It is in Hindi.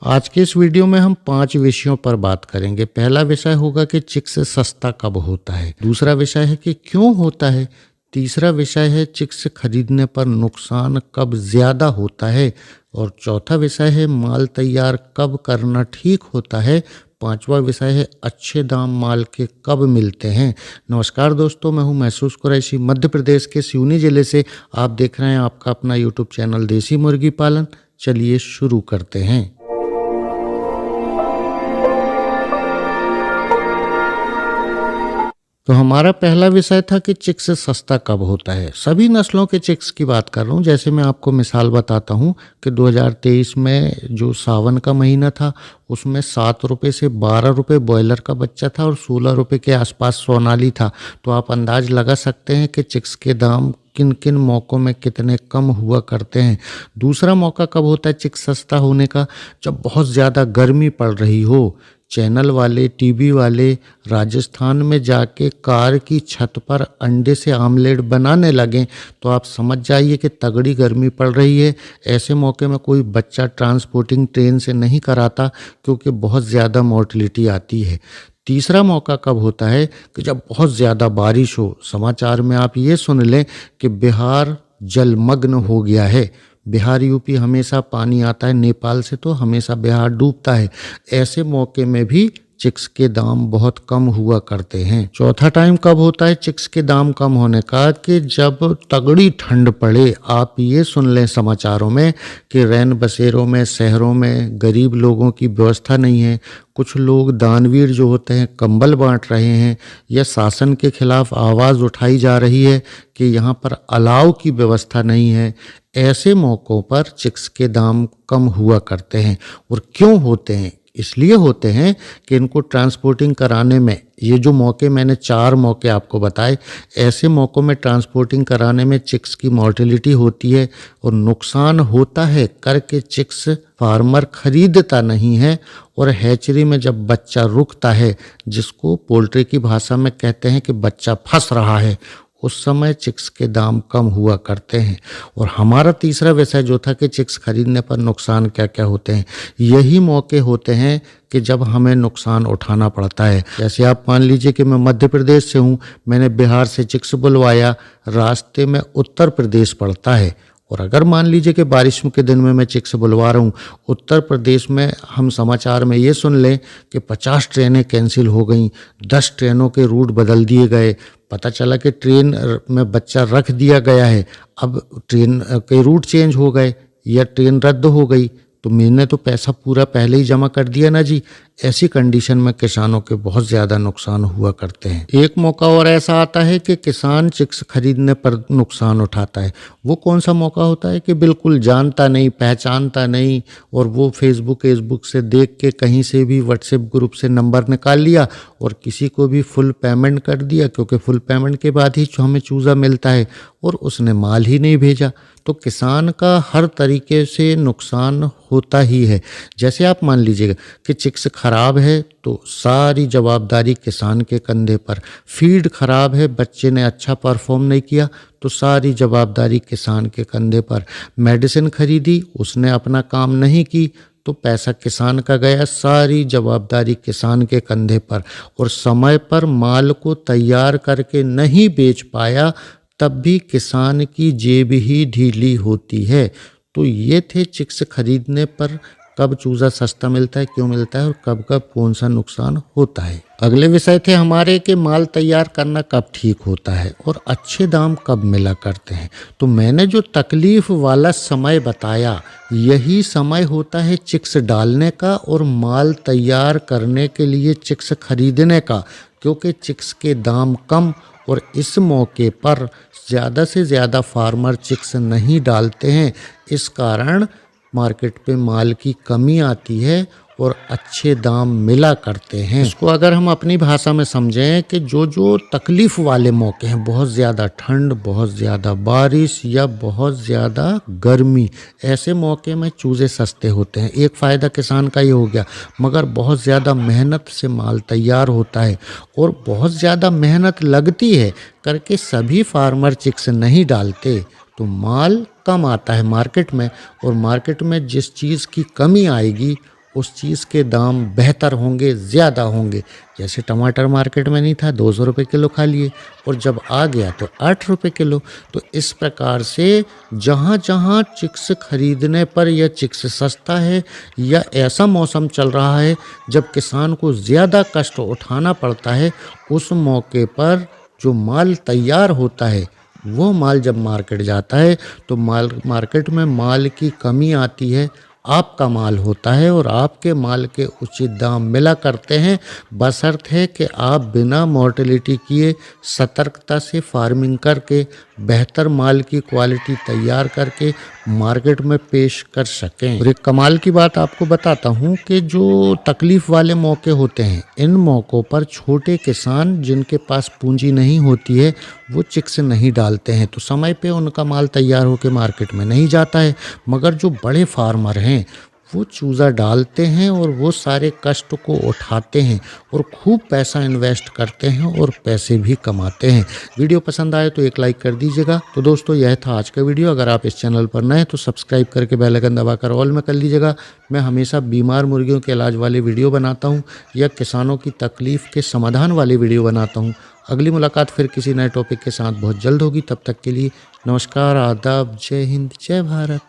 आज के इस वीडियो में हम 5 विषयों पर बात करेंगे। पहला विषय होगा कि चिक्स सस्ता कब होता है। दूसरा विषय है कि क्यों होता है। तीसरा विषय है चिक्स खरीदने पर नुकसान कब ज़्यादा होता है। और चौथा विषय है माल तैयार कब करना ठीक होता है। पांचवा विषय है अच्छे दाम माल के कब मिलते हैं। नमस्कार दोस्तों, मैं हूं महसूस कुरैशी, मध्य प्रदेश के सिवनी ज़िले से। आप देख रहे हैं आपका अपना यूट्यूब चैनल देसी मुर्गी पालन। चलिए शुरू करते हैं। तो हमारा पहला विषय था कि चिक्स सस्ता कब होता है। सभी नस्लों के चिक्स की बात कर रहा हूँ। जैसे मैं आपको मिसाल बताता हूँ कि 2023 में जो सावन का महीना था उसमें 7 रुपये से 12 रुपये बॉयलर का बच्चा था और 16 रुपये के आसपास सोनाली था। तो आप अंदाज लगा सकते हैं कि चिक्स के दाम किन किन मौक़ों में कितने कम हुआ करते हैं। दूसरा मौका कब होता है चिक्स सस्ता होने का, जब बहुत ज़्यादा गर्मी पड़ रही हो। चैनल वाले, टीवी वाले राजस्थान में जाके कार की छत पर अंडे से आमलेट बनाने लगें तो आप समझ जाइए कि तगड़ी गर्मी पड़ रही है। ऐसे मौके में कोई बच्चा ट्रांसपोर्टिंग ट्रेन से नहीं कराता क्योंकि बहुत ज़्यादा मोर्टेलिटी आती है। तीसरा मौका कब होता है कि जब बहुत ज़्यादा बारिश हो। समाचार में आप ये सुन लें कि बिहार जलमग्न हो गया है। बिहार यूपी हमेशा पानी आता है नेपाल से, तो हमेशा बिहार डूबता है। ऐसे मौके में भी चिक्स के दाम बहुत कम हुआ करते हैं। चौथा टाइम कब होता है चिक्स के दाम कम होने का, कि जब तगड़ी ठंड पड़े। आप ये सुन लें समाचारों में कि रैन बसेरों में, शहरों में गरीब लोगों की व्यवस्था नहीं है। कुछ लोग दानवीर जो होते हैं कंबल बांट रहे हैं, या शासन के खिलाफ आवाज़ उठाई जा रही है कि यहाँ पर अलाव की व्यवस्था नहीं है। ऐसे मौक़ों पर चिक्स के दाम कम हुआ करते हैं। और क्यों होते हैं? इसलिए होते हैं कि इनको ट्रांसपोर्टिंग कराने में, ये जो मौके मैंने 4 मौके आपको बताए, ऐसे मौक़ों में ट्रांसपोर्टिंग कराने में चिक्स की मॉर्टेलिटी होती है और नुकसान होता है करके चिक्स फार्मर खरीदता नहीं है। और हैचरी में जब बच्चा रुकता है, जिसको पोल्ट्री की भाषा में कहते हैं कि बच्चा फंस रहा है, उस समय चिक्स के दाम कम हुआ करते हैं। और हमारा तीसरा विषय जो था कि चिक्स खरीदने पर नुकसान क्या क्या होते हैं, यही मौके होते हैं कि जब हमें नुकसान उठाना पड़ता है। जैसे आप मान लीजिए कि मैं मध्य प्रदेश से हूँ, मैंने बिहार से चिक्स बुलवाया, रास्ते में उत्तर प्रदेश पड़ता है। और अगर मान लीजिए कि बारिशों के दिन में मैं चिक्स बुलवा रहा हूँ, उत्तर प्रदेश में हम समाचार में ये सुन लें कि 50 ट्रेनें कैंसिल हो गई, 10 ट्रेनों के रूट बदल दिए गए। पता चला कि ट्रेन में बच्चा रख दिया गया है, अब ट्रेन के रूट चेंज हो गए या ट्रेन रद्द हो गई, तो मैंने तो पैसा पूरा पहले ही जमा कर दिया ना जी। ऐसी कंडीशन में किसानों के बहुत ज़्यादा नुकसान हुआ करते हैं। एक मौका और ऐसा आता है कि किसान चिक्स खरीदने पर नुकसान उठाता है। वो कौन सा मौका होता है कि बिल्कुल जानता नहीं, पहचानता नहीं, और वो फेसबुक से देख के कहीं से भी व्हाट्सएप ग्रुप से नंबर निकाल लिया और किसी को भी फुल पेमेंट कर दिया, क्योंकि फुल पेमेंट के बाद ही हमें चूज़ा मिलता है, और उसने माल ही नहीं भेजा। तो किसान का हर तरीके से नुकसान होता ही है। जैसे आप मान लीजिएगा कि चिक्स खराब है तो सारी जवाबदारी किसान के कंधे पर। फीड खराब है, बच्चे ने अच्छा परफॉर्म नहीं किया तो सारी जवाबदारी किसान के कंधे पर। मेडिसिन खरीदी, उसने अपना काम नहीं की तो पैसा किसान का गया, सारी जवाबदारी किसान के कंधे पर। और समय पर माल को तैयार करके नहीं बेच पाया तब भी किसान की जेब ही ढीली होती है। तो ये थे चिक्स खरीदने पर कब चूज़ा सस्ता मिलता है, क्यों मिलता है, और कब कब कौन सा नुकसान होता है। अगले विषय थे हमारे कि माल तैयार करना कब ठीक होता है और अच्छे दाम कब मिला करते हैं। तो मैंने जो तकलीफ वाला समय बताया, यही समय होता है चिक्स डालने का और माल तैयार करने के लिए चिक्स खरीदने का, क्योंकि चिक्स के दाम कम और इस मौके पर ज़्यादा से ज़्यादा फार्मर चिक्स नहीं डालते हैं। इस कारण मार्केट पे माल की कमी आती है और अच्छे दाम मिला करते हैं। इसको अगर हम अपनी भाषा में समझें कि जो जो तकलीफ़ वाले मौके हैं, बहुत ज़्यादा ठंड, बहुत ज़्यादा बारिश या बहुत ज़्यादा गर्मी, ऐसे मौके में चूज़े सस्ते होते हैं। एक फ़ायदा किसान का ये हो गया, मगर बहुत ज़्यादा मेहनत से माल तैयार होता है और बहुत ज़्यादा मेहनत लगती है करके सभी फार्मर चिक्स नहीं डालते, तो माल कम आता है मार्केट में। और मार्केट में जिस चीज़ की कमी आएगी उस चीज़ के दाम बेहतर होंगे, ज़्यादा होंगे। जैसे टमाटर मार्केट में नहीं था, 200 रुपये किलो खा लिए, और जब आ गया तो 8 रुपये किलो। तो इस प्रकार से जहाँ जहाँ चिक्स खरीदने पर यह चिक्स सस्ता है, या ऐसा मौसम चल रहा है जब किसान को ज़्यादा कष्ट उठाना पड़ता है, उस मौके पर जो माल तैयार होता है, वो माल जब मार्केट जाता है तो मार्केट में माल की कमी आती है, आपका माल होता है और आपके माल के उचित दाम मिला करते हैं, बशर्ते कि आप बिना मॉर्टेलिटी किए सतर्कता से फार्मिंग करके बेहतर माल की क्वालिटी तैयार करके मार्केट में पेश कर सकें। और एक कमाल की बात आपको बताता हूँ कि जो तकलीफ़ वाले मौके होते हैं, इन मौक़ों पर छोटे किसान जिनके पास पूंजी नहीं होती है, वो चिक्स नहीं डालते हैं, तो समय पे उनका माल तैयार होकर मार्केट में नहीं जाता है। मगर जो बड़े फार्मर हैं, वो चूज़ा डालते हैं और वो सारे कष्ट को उठाते हैं और खूब पैसा इन्वेस्ट करते हैं और पैसे भी कमाते हैं। वीडियो पसंद आए तो एक लाइक कर दीजिएगा। तो दोस्तों, यह था आज का वीडियो। अगर आप इस चैनल पर नए हैं तो सब्सक्राइब करके बेल आइकन दबाकर ऑल में कर लीजिएगा। मैं हमेशा बीमार मुर्गियों के इलाज वाले वीडियो बनाता हूँ या किसानों की तकलीफ़ के समाधान वाले वीडियो बनाता हूँ। अगली मुलाकात फिर किसी नए टॉपिक के साथ बहुत जल्द होगी। तब तक के लिए नमस्कार, आदाब, जय हिंद, जय भारत।